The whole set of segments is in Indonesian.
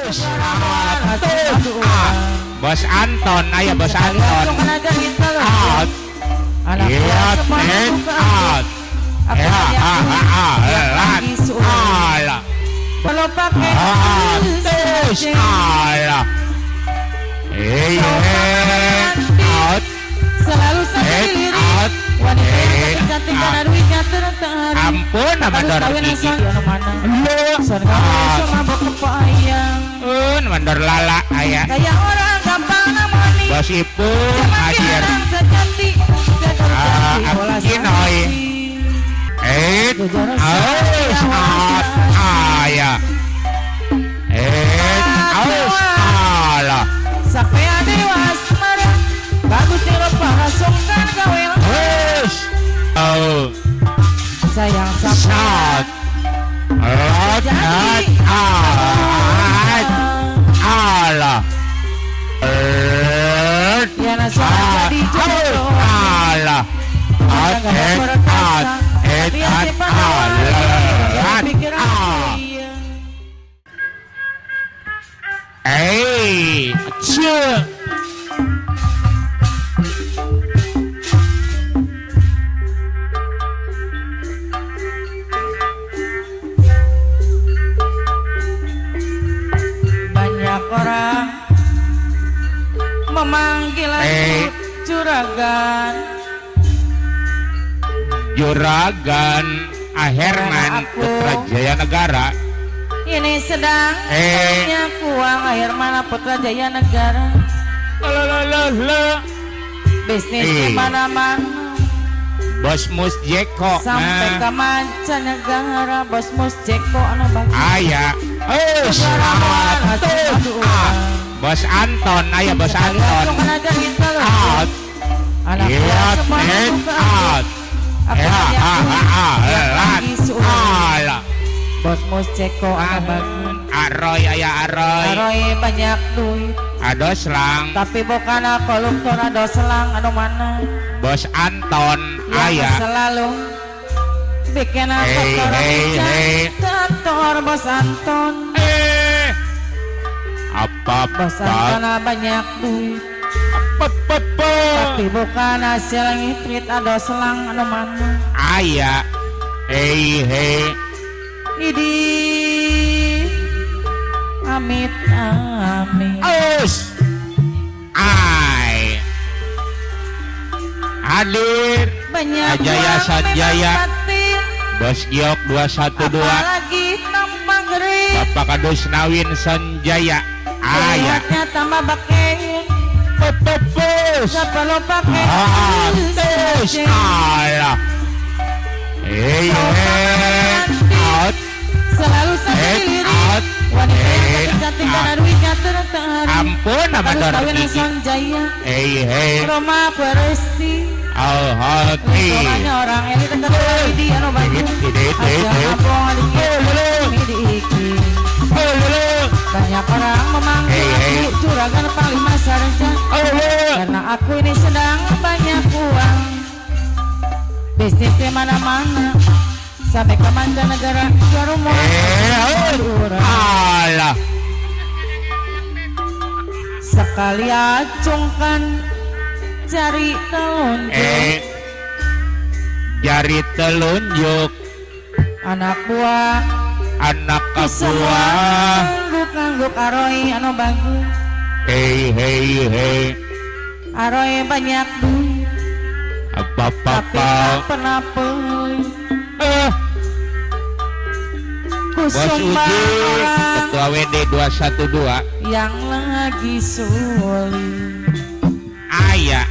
Bos Anton, ayo Bos Anton. Out. Out. Alah. Kalau pakai Alah. Out. selalu sampai lirik wanita yang cantik dan duitnya terang. Ampun nama dor gigi. Mabok kepayang Mandor lala aya. kayak orang gampang namanya. Bos Ipung hadir. Secantik Akin oi. Aya. Alah. Sampai ada wasmara bagus tiru parasongkan kawin. Sayang Sat. Alah. Ya nasa jadi jodoh. Alah. Banyak orang memanggil aku juragan. Juragan Aherman Putra Jaya Negara. Ini sedang banyak uang air mana Putra Jaya Negara. Bisnis di mana-mana Bos Mus Jeko sampai ke mancanegara. Bos Mus Jeko anak bang aya. Bos Anton, ayo Bos Anton. Out. Anak Out. Alah. Bos Mus Jeko anak bagus. Aroy aya Aroy. Aroy banyak duit Ados lang. tapi bukan kolektor ado selang anu mana. Bos Anton Yang aya. selalu bikin aku kantor Bos Anton. Apa Bos Anton banyak duit tapi bukan hasil ngitrit ado selang anu mana. aya. Idi amit amit Ai hadir banyak Ajaya uang Sanjaya. memang batin. Bos Giok 212 Apalagi tampak gering Bapak Kadus Nawin Sanjaya aya. lihatnya tambah bakein gak perlu pakai Alah. Out. selalu sampai lirik wanita yang cantik dan duitnya terang. Ampun nama Harus dor kawin gigi. Sanjaya Roma Roma Peresti Hati. restorannya orang elit dekat di anu bagus aja ngabong di banyak orang memanggil aku juragan Panglima Sarja karena aku ini sedang banyak uang. Bisnis di mana-mana sampai ke mancanegara ke rumah Alah. sekali acungkan jari telunjuk Jari telunjuk anak buah anak semua buah. ngangguk Aroy anu bagus. Aroy banyak duit tapi tak pernah beli. Bos Kusuma Uji orang Ketua WD 212 yang lagi sulit. aya.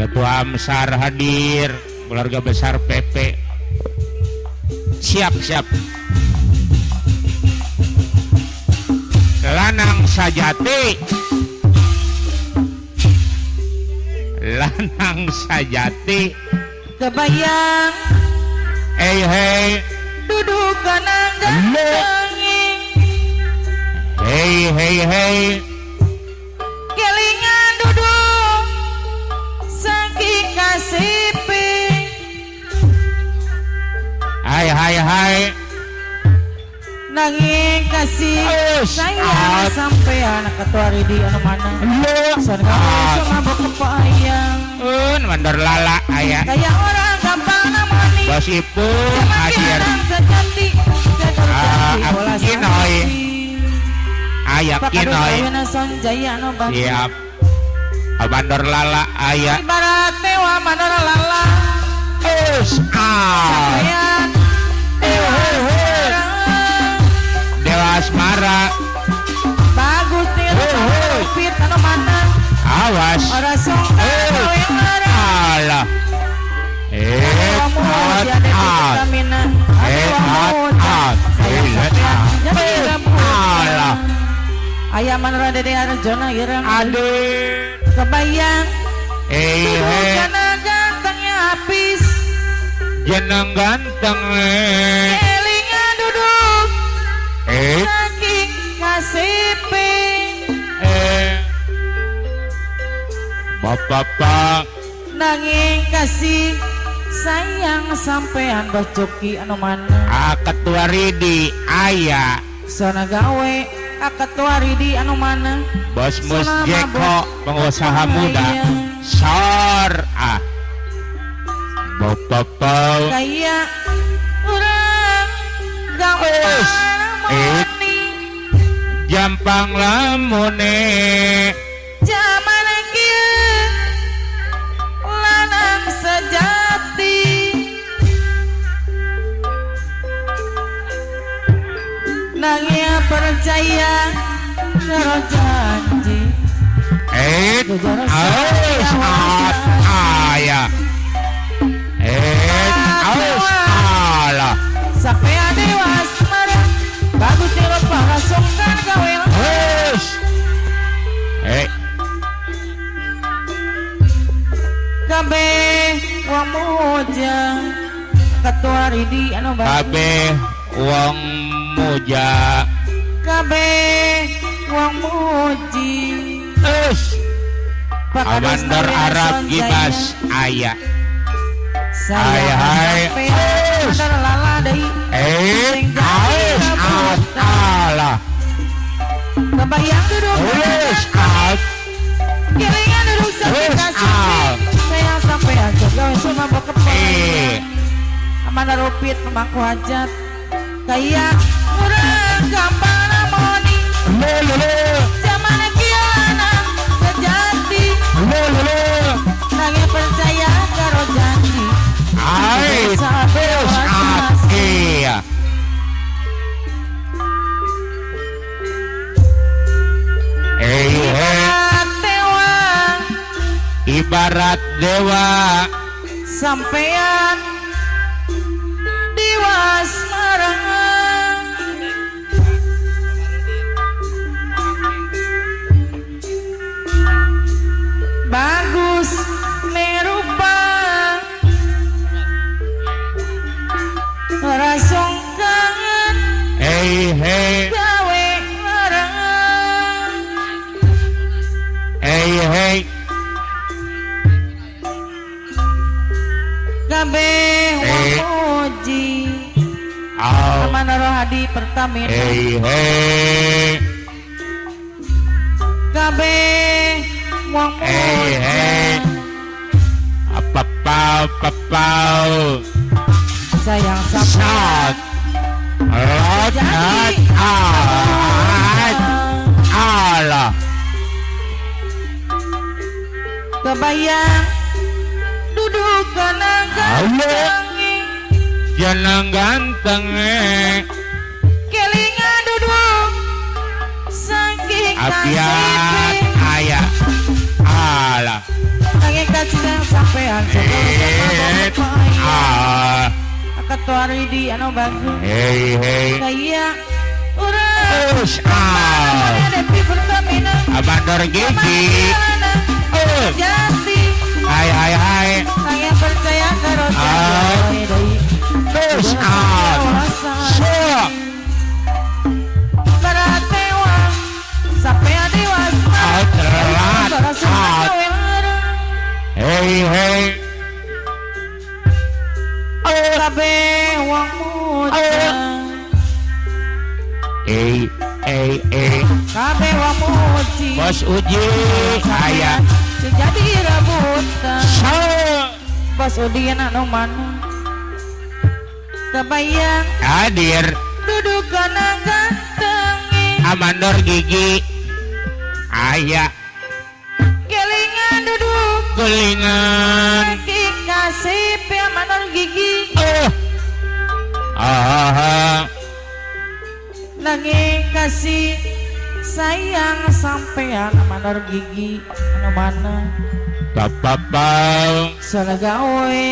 Ketua Amsar hadir, keluarga besar PP. Siap. Lanang Sajati. Lanang Sajati. Kebayang duduk kanang gantengin kelingan duduk saking kasipi. Hai nanging kasih sayang sampean ketua Ridi anu mana sareng mabok kepayang mandor lala aya kayak orang gampang namani bos ipung hadir sejati kinoy aya kinoy Sanjaya anu bang siap mandor lala aya ibarat dewa mandor lala sampean Dewa Asmara bagus nih fit anu mana awas ora songka alah alah ayah manura dede Arjona ireng aduh kebayang karena gantengnya habis jeneng ganteng kelingan duduk saking kasipi bapak nanging kasih sayang sampean Bos Coki anu mana ketua Ridi aya sana gawe ketua Ridi anu mana Bos Mus Jeko pengusaha muda sor bapak kayak orang gampang lamoni jampang lamone zaman kieu lanang sejati nanging percaya karo janji aya alah sampai dewas marah bagus tirup parasungkan gawe kabeh wong muja ketua Ridi anu kabeh wong muja kabeh wong muji Bandar Arab Gibas aya saya bandar lala deui alah kebayang duduk kiringan duduk sampai kasih saya sampai aja gawe sama bawa kepala amanah rupit pemangku hajat kayak orang gampang namoni zaman kiana sejati nanging percaya karo janji iya ibarat dewa sampean diwas marangan bagus merupa rasong kangen gawe marangan kabeh wong muji amanah rohadi Pertamina kabeh wong muji papau sayang sampean alah kebayang duduk kana ganteng jeneng ganteng kelingan duduk saking apiat aya alah nanging kasih sampean ketua Ridi anu bagus kayak orang Depi Pertamina Bandar Gigi jati hai saya percaya karo terus baratewa sampai dewasa kabeh wong muda kabeh wa muji Bos Uji aya jadi rebutan so Bos Udin anu mana kebayang hadir duduk kana gantengi Amandor Gigi aya kelingan duduk gelingan lagi kasih piamanon gigi lagi kasih sayang sampean manor gigi anu mana papapau soalnya gawe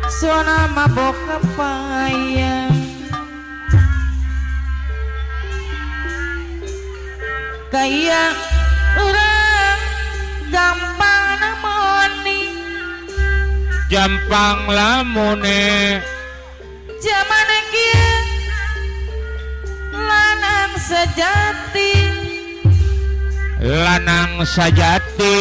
soalnya mabok kepayang kayak orang gampang namoni jampang lamune zaman kia lanang sejati lanang sajati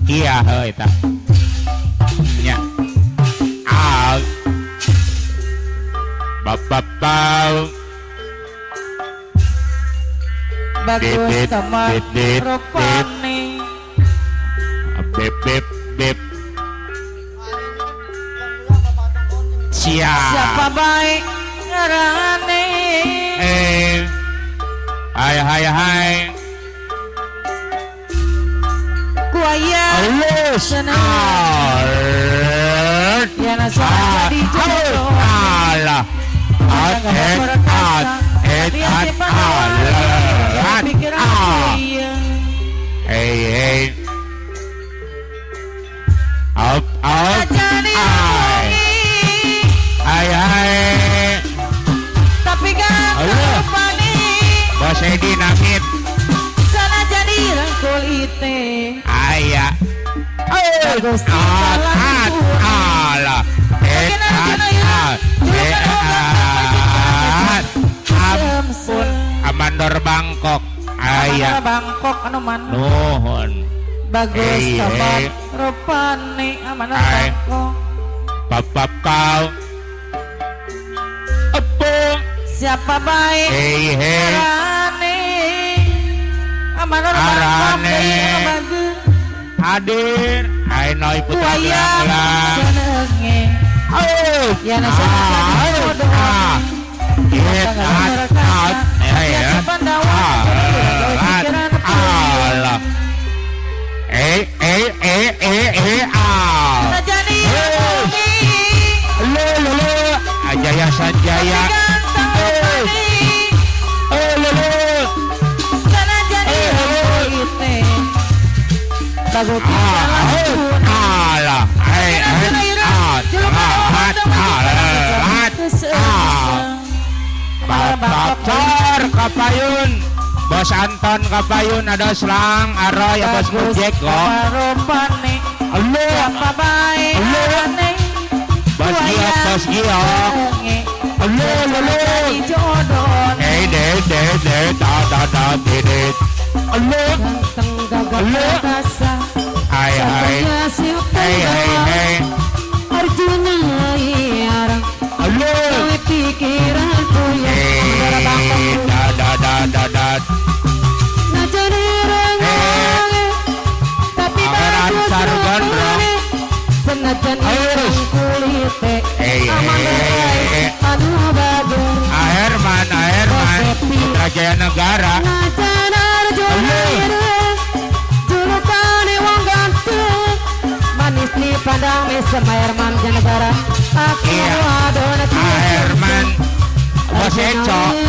iya heuy tah nya bapapau bagus Dit, teman dit, dit, rupane beb siapa baik ngarane hai kuaya halus seneng ya nasa jadi jodoh alah hey up hai tapi kan rupane Bos Edi Namit sana jadi rangkulite aya bagus tinggalan alah ampun Amandor Bangkok aya Bangkok anu mana nuhun bagus kabar rupane amanah Bangkok papapau apa siapa baik arane amanah Bangkok yang bagus hadir ainoy putra kuayang gelang senenge ya nasa jodoh Allah Ajaya Sanjaya Bakar Kapayun Bos Anton Kapayun ada selang arah ya Bos Projek kok Allah apa baik Bos Giok Allah dedit Allah ganteng gagah perkasa hai Arjuna yarang Allah pikiranku ya Negara Bangkok dadat nah jadi rengang tapi bagus rupane senajan irang kulite anu bagus Aherman Putra Jaya Negara najan Arjuna julukane wong ganteng manis ni pandang mesem Herman Janegara aku adon Aherman Bos Eco